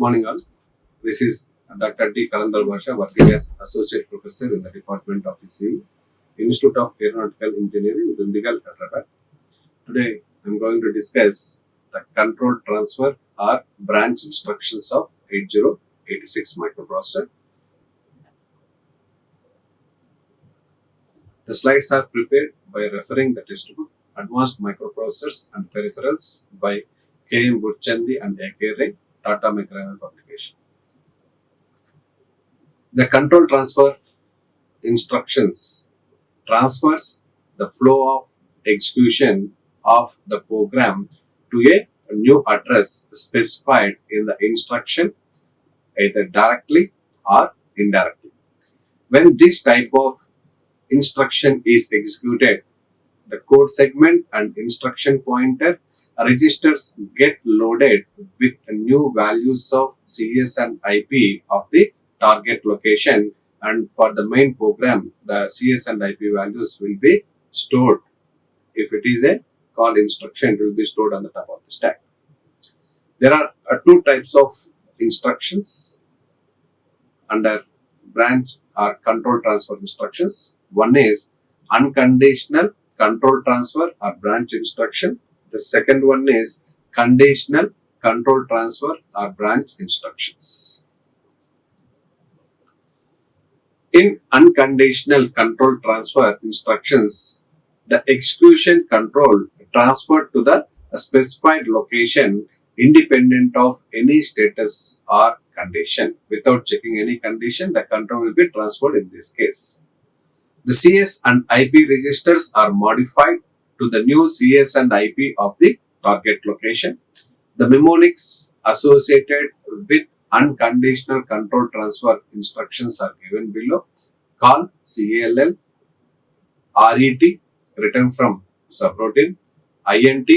morning all. This is Dr. T. Khalandar Basha, working as Associate Professor in the Department of ECE, Institute of Aeronautical Engineering, Dundigal, Hyderabad. Today, I am going to discuss the control transfer or branch instructions of 8086 microprocessor. The slides are prepared by referring the textbook Advanced Microprocessors and Peripherals by K.M. Burchandi and IARE, Tata McGraw publication. The control transfer instructions transfers the flow of execution of the program to a new address specified in the instruction either directly or indirectly. When this type of instruction is executed, the code segment and instruction pointer registers get loaded with new values of CS and IP of the target location, and for the main program, the CS and IP values will be stored. If it is a call instruction, it will be stored on the top of the stack. There are two types of instructions under branch or control transfer instructions. One is unconditional control transfer or branch instruction. The second one is conditional control transfer or branch instructions. In unconditional control transfer instructions, the execution control transferred to the specified location independent of any status or condition. Without checking any condition, the control will be transferred in this case. The CS and IP registers are modified to the new CS and IP of the target location. The mnemonics associated with unconditional control transfer instructions are given below. Call, CALL, RET, written from subroutine, INT,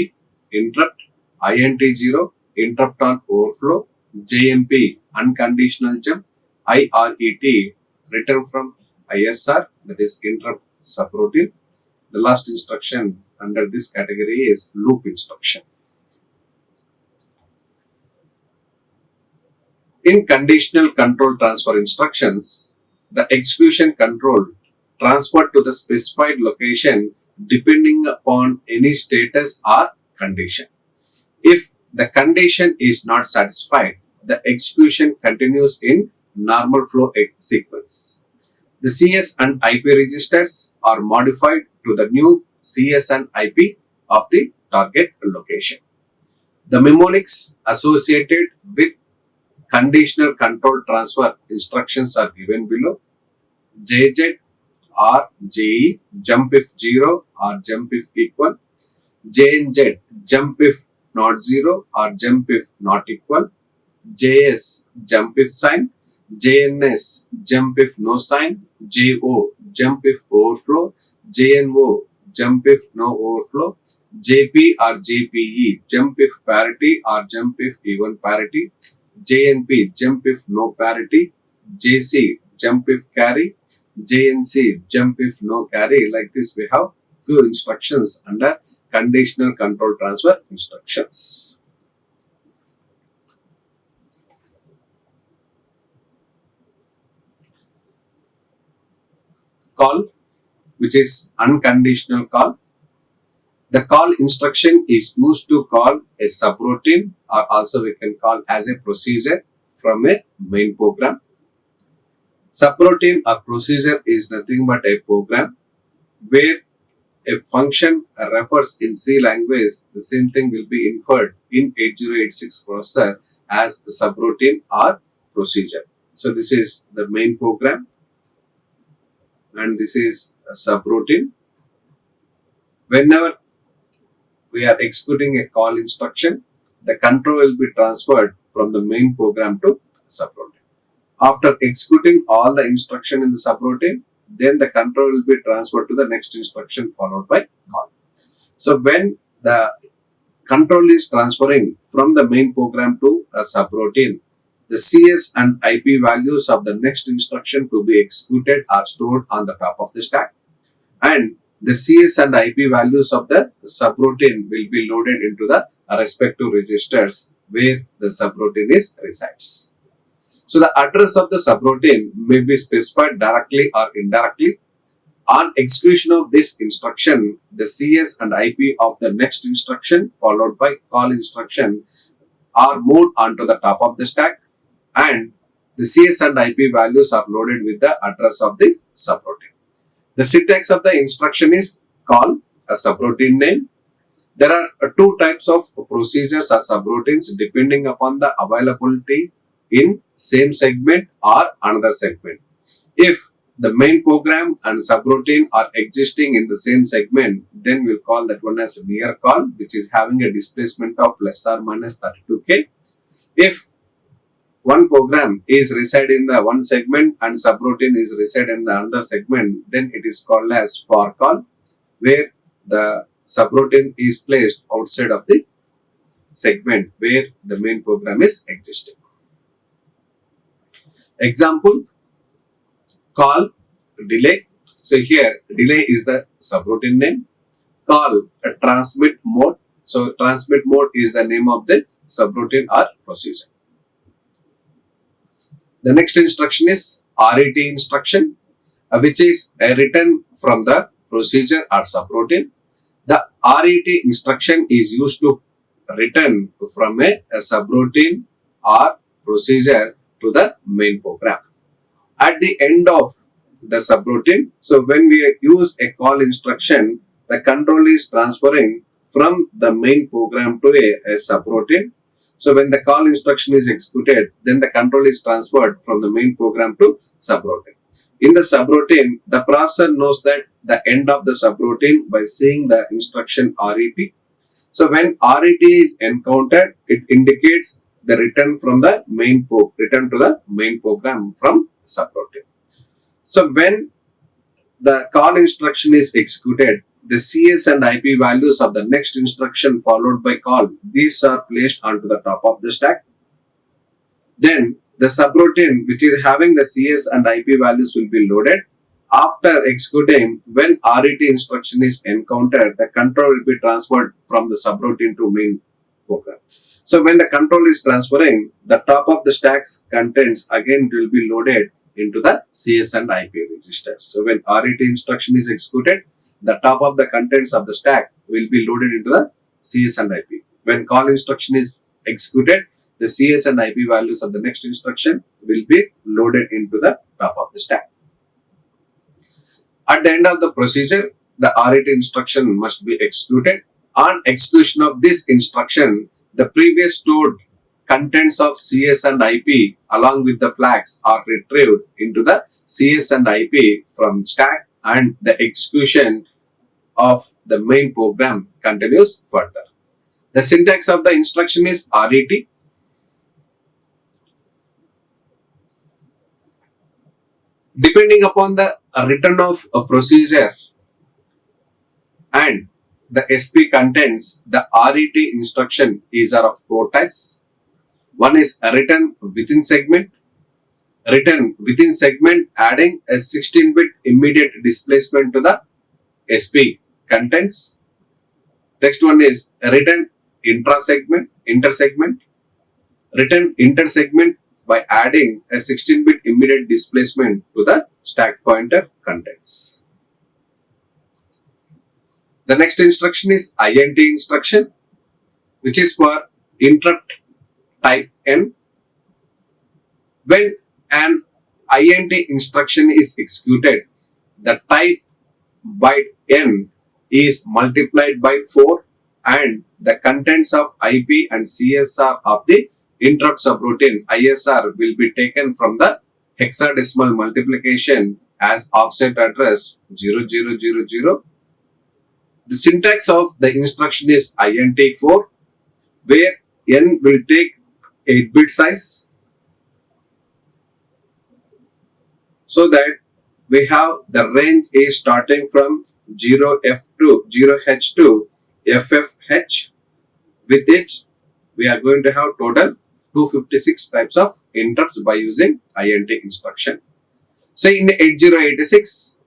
interrupt, INT0, interrupt on overflow, JMP, unconditional jump, IRET, written from ISR, that is interrupt subroutine. The last instruction under this category is loop instruction. In conditional control transfer instructions, the execution control transferred to the specified location depending upon any status or condition. If the condition is not satisfied, the execution continues in normal flow sequence. The CS and IP registers are modified to the new CS and IP of the target location. The mnemonics associated with conditional control transfer instructions are given below. JZ or JE, jump if 0 or jump if equal. JNZ, jump if not 0 or jump if not equal. JS, jump if sign. JNS, jump if no sign. JO, jump if overflow. JNO, jump if no overflow. JP or JPE, jump if parity or jump if even parity. JNP, jump if no parity. JC, jump if carry. JNC, jump if no carry. Like this, we have few instructions under conditional control transfer instructions. Call, which is unconditional call. The call instruction is used to call a subroutine, or also we can call as a procedure from a main program. Subroutine or procedure is nothing but a program where a function refers in C language. The same thing will be inferred in 8086 processor as subroutine or procedure. So this is the main program and this is a subroutine. Whenever we are executing a call instruction, the control will be transferred from the main program to subroutine. After executing all the instruction in the subroutine, then the control will be transferred to the next instruction followed by call. So when the control is transferring from the main program to a subroutine, the CS and IP values of the next instruction to be executed are stored on the top of the stack, and the CS and IP values of the subroutine will be loaded into the respective registers where the subroutine is resides. So the address of the subroutine may be specified directly or indirectly. On execution of this instruction, the CS and IP of the next instruction followed by call instruction are moved onto the top of the stack, and the CS and IP values are loaded with the address of the subroutine. The syntax of the instruction is call, a subroutine name. There are two types of procedures or subroutines depending upon the availability in same segment or another segment. If the main program and subroutine are existing in the same segment, then we'll call that one as near call, which is having a displacement of plus or minus 32K. If one program is reside in the one segment and subroutine is reside in the another segment, then it is called as for call, where the subroutine is placed outside of the segment where the main program is existing. Example, call delay. So here delay is the subroutine name. Call a transmit mode. So transmit mode is the name of the subroutine or procedure. The next instruction is RET instruction, which is written from the procedure or subroutine. The RET instruction is used to return from a subroutine or procedure to the main program. At the end of the subroutine, so when we use a call instruction, the control is transferring from the main program to a subroutine. So when the call instruction is executed, then the control is transferred from the main program to subroutine. In the subroutine, the processor knows that the end of the subroutine by seeing the instruction RET. So when RET is encountered, it indicates the return from the return to the main program from subroutine. So when the call instruction is executed, the CS and IP values of the next instruction followed by call, these are placed onto the top of the stack. Then the subroutine which is having the CS and IP values will be loaded. After executing, when RET instruction is encountered, the control will be transferred from the subroutine to main program. So when the control is transferring, the top of the stack's contents again will be loaded into the CS and IP registers. So when RET instruction is executed, the top of the contents of the stack will be loaded into the CS and IP. When call instruction is executed, the CS and IP values of the next instruction will be loaded into the top of the stack. At the end of the procedure, the RET instruction must be executed. On execution of this instruction, the previous stored contents of CS and IP along with the flags are retrieved into the CS and IP from stack, and the execution of the main program continues further. The syntax of the instruction is RET. Depending upon the return of a procedure and the SP contents, the RET instruction is of four types. One is a return within segment. Return within segment adding a 16-bit immediate displacement to the SP contents. Next one is a return intersegment. Return intersegment by adding a 16-bit immediate displacement to the stack pointer contents. The next instruction is INT instruction, which is for interrupt type N. When an INT instruction is executed, the type byte N is multiplied by 4 and the contents of IP and CSR of the interrupt subroutine ISR will be taken from the hexadecimal multiplication as offset address 0000. The syntax of the instruction is INT4, where N will take 8-bit size, so that we have the range is starting from 0H to FFH, with which we are going to have total 256 types of interrupts by using INT instruction. So in 8086,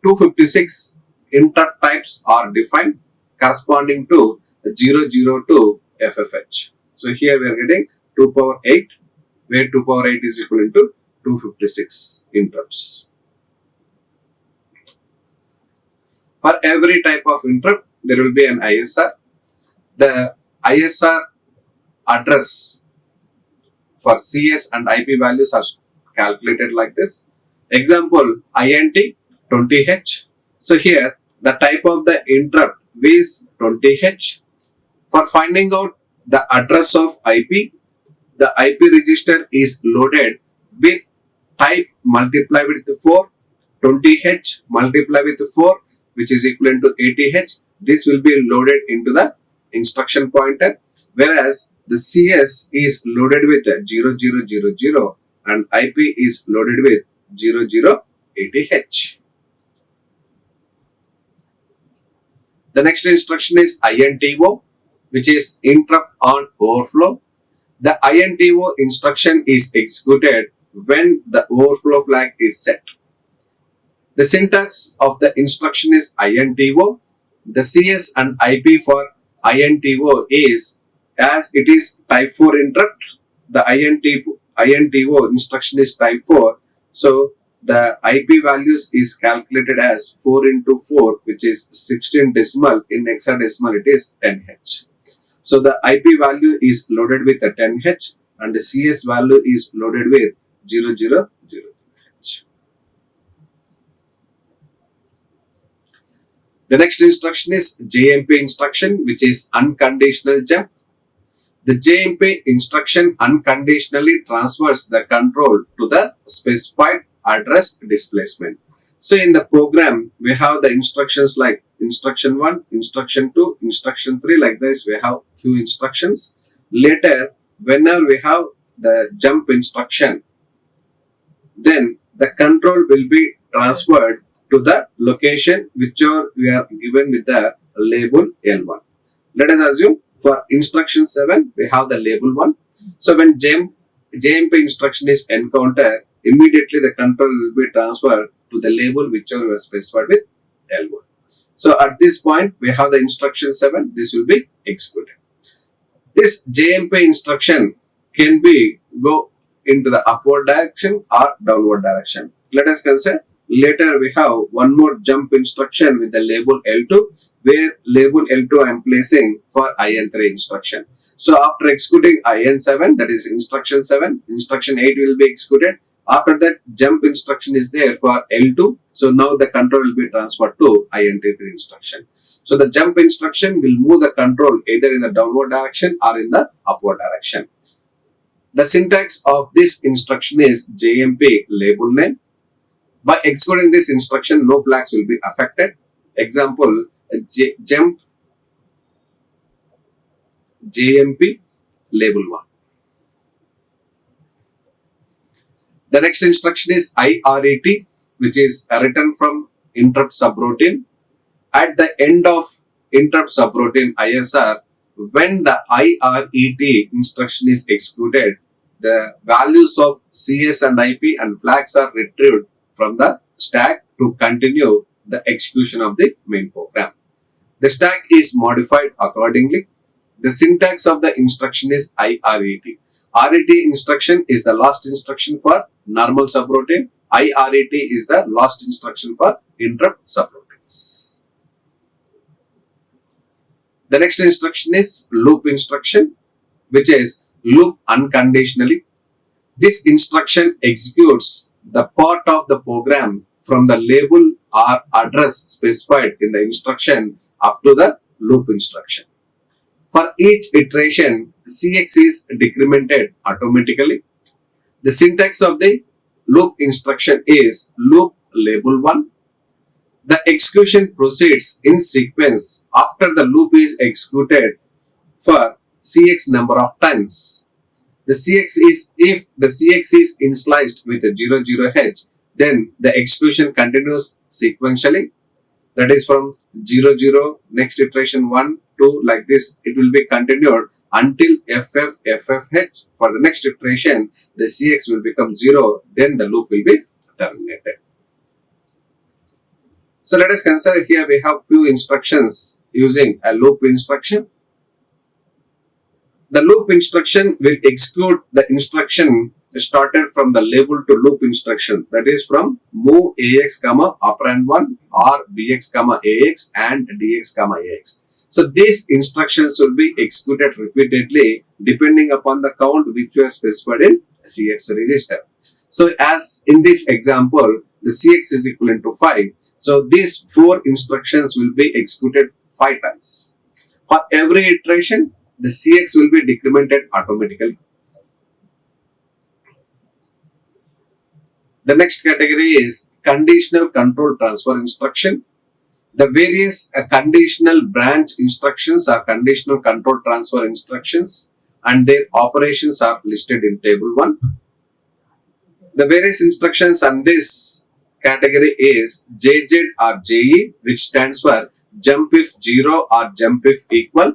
256 interrupt types are defined corresponding to 00 to FFH. So here we are getting 2 power 8, where 2 power 8 is equivalent to 256 interrupts. For every type of interrupt, there will be an ISR. The ISR address for CS and IP values are calculated like this. Example, INT 20H. So here the type of the interrupt is 20H. For finding out the address of IP, the IP register is loaded with type multiply with 4, 20H multiply with 4, which is equivalent to 80H. This will be loaded into the instruction pointer, whereas the CS is loaded with 0000 and IP is loaded with 0080H. The next instruction is INTO, which is interrupt on overflow. The INTO instruction is executed when the overflow flag is set. The syntax of the instruction is INTO. The CS and IP for INTO is, as it is type 4 interrupt, the INTO instruction is type 4. So the IP values is calculated as 4 into 4, which is 16 decimal. In hexadecimal, it is 10H. So the IP value is loaded with a 10H and the CS value is loaded with 0000H. The next instruction is JMP instruction, which is unconditional jump. The JMP instruction unconditionally transfers the control to the specified address displacement. So in the program, we have the instructions like instruction 1, instruction 2, instruction 3, like this. We have few instructions. Later, whenever we have the jump instruction, then the control will be transferred to the location whichever we are given with the label L1. Let us assume for instruction 7, we have the label 1. So when JMP instruction is encountered, immediately the control will be transferred to the label whichever we are specified with L1. So at this point, we have the instruction 7, this will be executed. This JMP instruction can be go into the upward direction or downward direction. Let us consider later we have one more jump instruction with the label L2, where label L2 I am placing for IN3 instruction. So after executing IN7, that is instruction 7, instruction 8 will be executed. After that, jump instruction is there for L2. So now the control will be transferred to INT3 instruction. So the jump instruction will move the control either in the downward direction or in the upward direction. The syntax of this instruction is JMP label name. By executing this instruction, no flags will be affected. Example, jump JMP label 1. The next instruction is IARE, which is a return from interrupt subroutine. At the end of interrupt subroutine ISR, when the IARE instruction is executed, the values of CS and IP and flags are retrieved from the stack to continue the execution of the main program. The stack is modified accordingly. The syntax of the instruction is IARE. RET instruction is the last instruction for normal subroutine. IARET is the last instruction for interrupt subroutines. The next instruction is loop instruction, which is loop unconditionally. This instruction executes the part of the program from the label or address specified in the instruction up to the loop instruction. For each iteration, CX is decremented automatically. The syntax of the loop instruction is loop label 1. The execution proceeds in sequence after the loop is executed for CX number of times. The CX is, if the CX is initialized with a 00H, then the execution continues sequentially. That is from 00, next iteration 1, 2, like this, it will be continued until FFH. For the next iteration, the CX will become 0, then the loop will be terminated. So let us consider here we have few instructions using a loop instruction. The loop instruction will execute the instruction started from the label to loop instruction, that is from move AX comma operand 1 or BX comma AX and DX comma AX. So these instructions will be executed repeatedly depending upon the count which you have specified in CX register. So as in this example, the CX is equivalent to 5. So these 4 instructions will be executed 5 times. For every iteration, the CX will be decremented automatically. The next category is conditional control transfer instruction. The various conditional branch instructions are conditional control transfer instructions and their operations are listed in table 1. The various instructions on this category is JZ or JE, which stands for jump if 0 or jump if equal.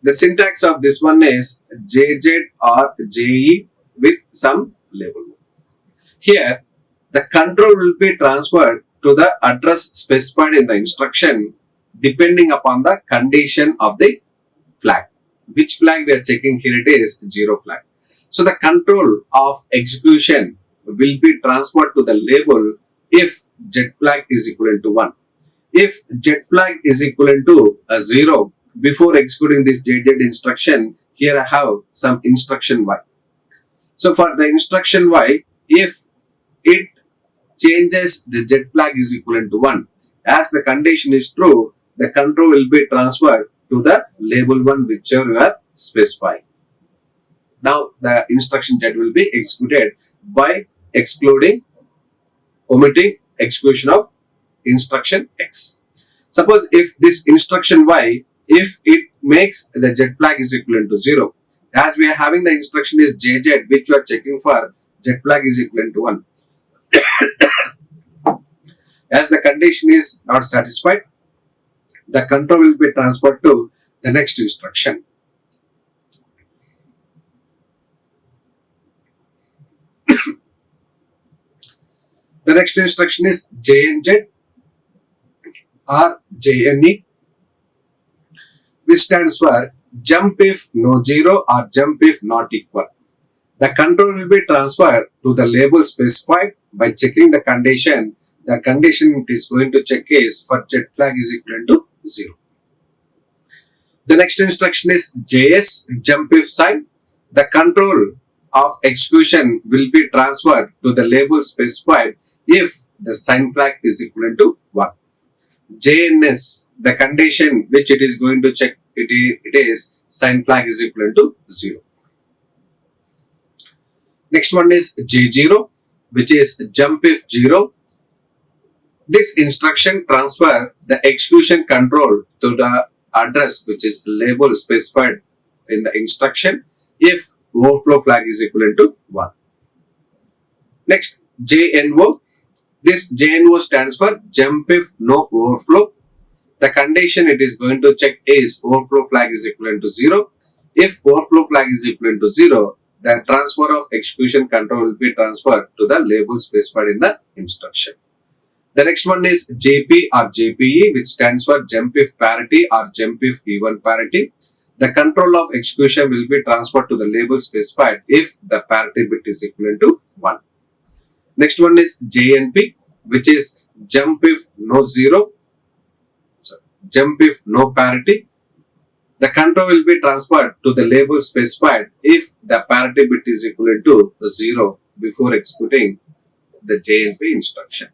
The syntax of this one is JZ or JE with some label. Here, the control will be transferred to the address specified in the instruction depending upon the condition of the flag. Which flag we are checking here? It is 0 flag. So the control of execution will be transferred to the label if Z flag is equivalent to 1. If Z flag is equivalent to a 0, before executing this JZ instruction, here I have some instruction Y. So for the instruction Y, if it changes the Z flag is equivalent to 1, as the condition is true, the control will be transferred to the label 1 whichever you are specifying. Now the instruction Z will be executed by omitting execution of instruction X. Suppose if this instruction Y, if it makes the Z flag is equivalent to 0, as we are having the instruction is JZ which you are checking for Z flag is equivalent to 1. As the condition is not satisfied, the control will be transferred to the next instruction. The next instruction is JNZ or JNE, which stands for jump if no 0 or jump if not equal. The control will be transferred to the label specified by checking the condition. The condition it is going to check is for Z flag is equivalent to 0. The next instruction is JS, jump if sign. The control of execution will be transferred to the label specified if the sign flag is equivalent to 1. JNS, the condition which it is going to check it is sign flag is equivalent to 0. Next one is J0, which is jump if 0. This instruction transfer the execution control to the address which is label specified in the instruction if overflow flag is equivalent to 1. Next, JNO. This JNO stands for jump if no overflow. The condition it is going to check is overflow flag is equivalent to 0. If overflow flag is equivalent to 0, the transfer of execution control will be transferred to the label specified in the instruction. The next one is JP or JPE, which stands for jump if parity or jump if even parity. The control of execution will be transferred to the label specified if the parity bit is equivalent to 1. Next one is JNP, which is jump if no 0, jump if no parity. The control will be transferred to the label specified if the parity bit is equivalent to 0 before executing the JNP instruction.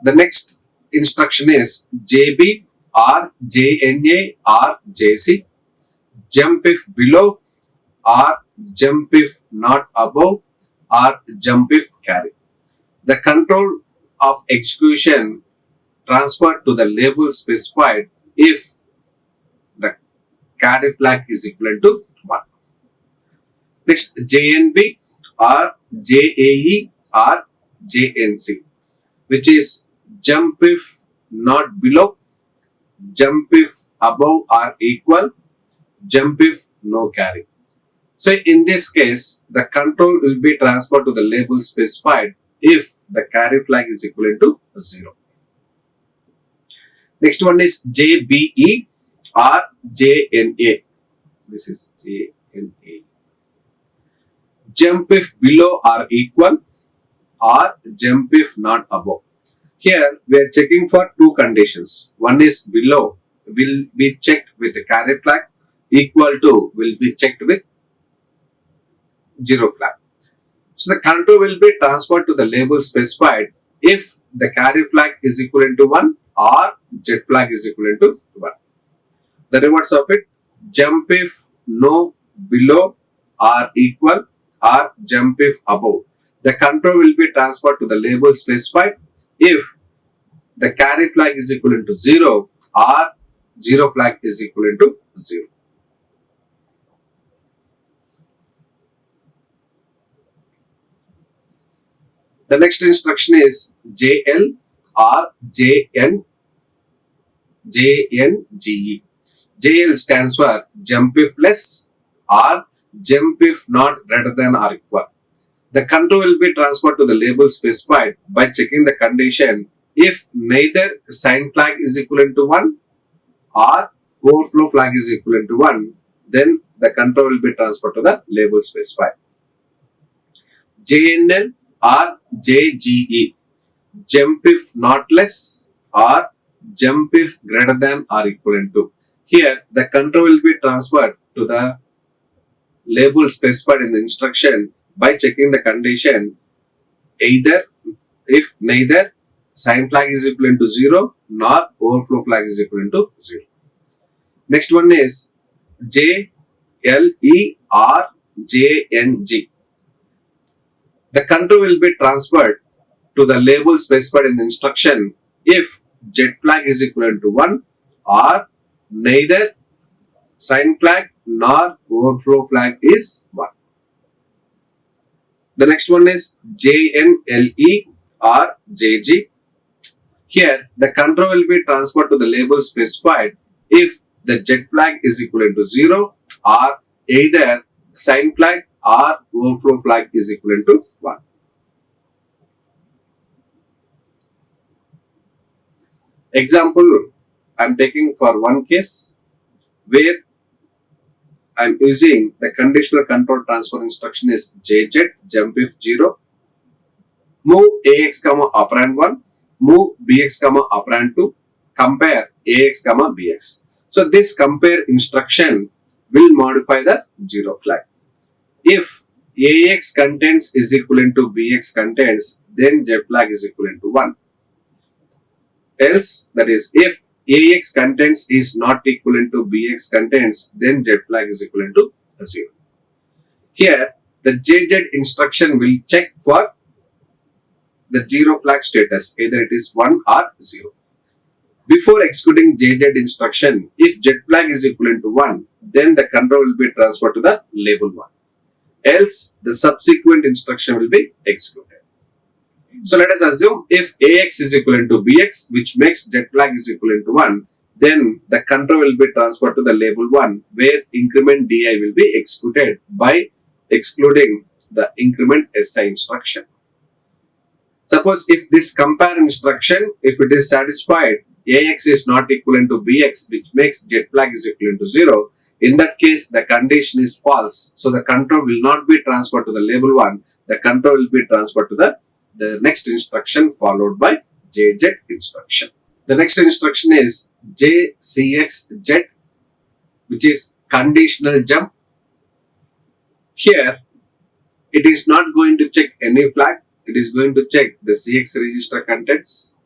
The next instruction is JB or JNA or JC, jump if below or jump if not above or jump if carry. The control of execution transferred to the label specified if the carry flag is equivalent to 1. Next, JNB or JAE or JNC, which is jump if not below, jump if above or equal, jump if no carry. So in this case, the control will be transferred to the label specified if the carry flag is equivalent to 0. Next one is JBE or JNA. This is JNA. Jump if below or equal, or jump if not above. Here we are checking for two conditions. One is below will be checked with the carry flag, equal to will be checked with zero flag. So the control will be transferred to the label specified if the carry flag is equivalent to 1 or jet flag is equivalent to 1. The reverse of it, jump if no below or equal, or jump if above. The control will be transferred to the label specified if the carry flag is equivalent to 0 or zero flag is equivalent to 0. The next instruction is JL or JNGE. JL stands for jump if less or jump if not greater than or equal. The control will be transferred to the label specified by checking the condition if neither sign flag is equivalent to 1 or overflow flag is equivalent to 1, then the control will be transferred to the label specified. JNL or JGE, jump if not less or jump if greater than or equivalent to. Here the control will be transferred to the label specified in the instruction by checking the condition either if neither sign flag is equivalent to 0 nor overflow flag is equivalent to 0. Next one is JLE or JNG. The control will be transferred to the label specified in the instruction if jet flag is equivalent to 1 or neither sign flag nor overflow flag is 1. The next one is JNLE or JG. Here the control will be transferred to the label specified if the jet flag is equivalent to 0 or either sign flag or overflow flag is equivalent to 1. Example, I am taking for one case where I am using the conditional control transfer instruction is JZ, jump if 0, move AX, operand 1, move BX, operand 2, compare AX, BX. So this compare instruction will modify the 0 flag. If AX contents is equivalent to BX contents, then jet flag is equivalent to 1. Else, that is, if AX contents is not equivalent to BX contents, then jet flag is equivalent to 0. Here, the JZ instruction will check for the 0 flag status, either it is 1 or 0. Before executing JZ instruction, if jet flag is equivalent to 1, then the control will be transferred to the label 1. Else, the subsequent instruction will be executed. So let us assume if AX is equivalent to BX, which makes jet flag is equivalent to 1, then the control will be transferred to the label 1, where increment DI will be executed by excluding the increment SI instruction. Suppose if this compare instruction, if it is satisfied, AX is not equivalent to BX, which makes jet flag is equivalent to 0. In that case, the condition is false. So the control will not be transferred to the label 1. The control will be transferred to the next instruction followed by JZ instruction. The next instruction is JCXZ, which is conditional jump. Here, it is not going to check any flag. It is going to check the CX register contents.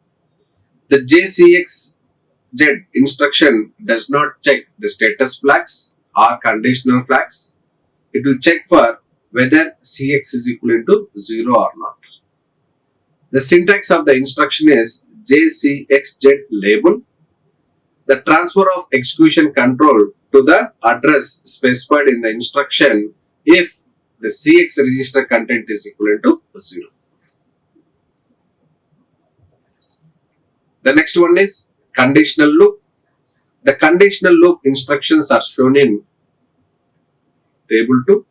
The JCXZ instruction does not check the status flags or conditional flags. It will check for whether CX is equivalent to 0 or not. The syntax of the instruction is JCXZ label. The transfer of execution control to the address specified in the instruction if the CX register content is equivalent to 0. The next one is conditional loop. The conditional loop instructions are shown in table 2.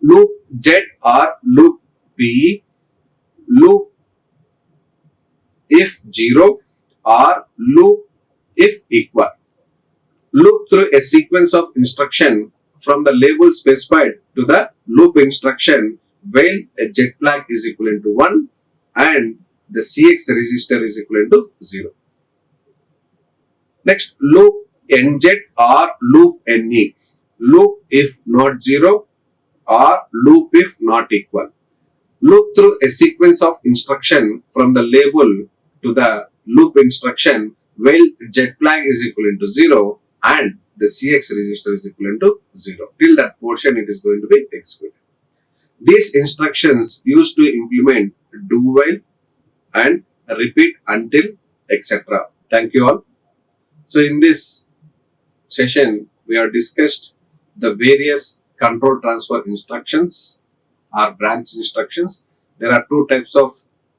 Loop Z or loop P, loop if 0 or loop if equal. Loop through a sequence of instruction from the label specified to the loop instruction while a jet flag is equivalent to 1 and the CX register is equivalent to 0. Next, loop NZ or loop NE. Loop if not 0 or loop if not equal. Loop through a sequence of instruction from the label to the loop instruction while jet flag is equivalent to 0 and the CX register is equivalent to 0. Till that portion it is going to be executed. These instructions used to implement do while and repeat until etc. Thank you all. So in this session we have discussed the various control transfer instructions or branch instructions. There are two types of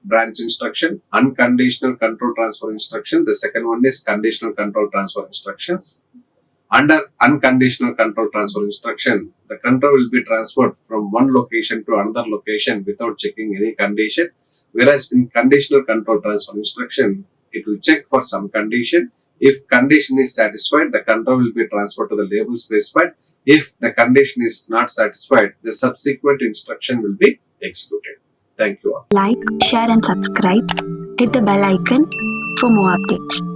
branch instruction: unconditional control transfer instruction. The second one is conditional control transfer instructions. Under unconditional control transfer instruction, the control will be transferred from one location to another location without checking any condition. Whereas in conditional control transfer instruction, it will check for some condition. If condition is satisfied, the control will be transferred to the label specified. If the condition is not satisfied, the subsequent instruction will be executed. Thank you all. Like, share and subscribe. Hit the bell icon for more updates.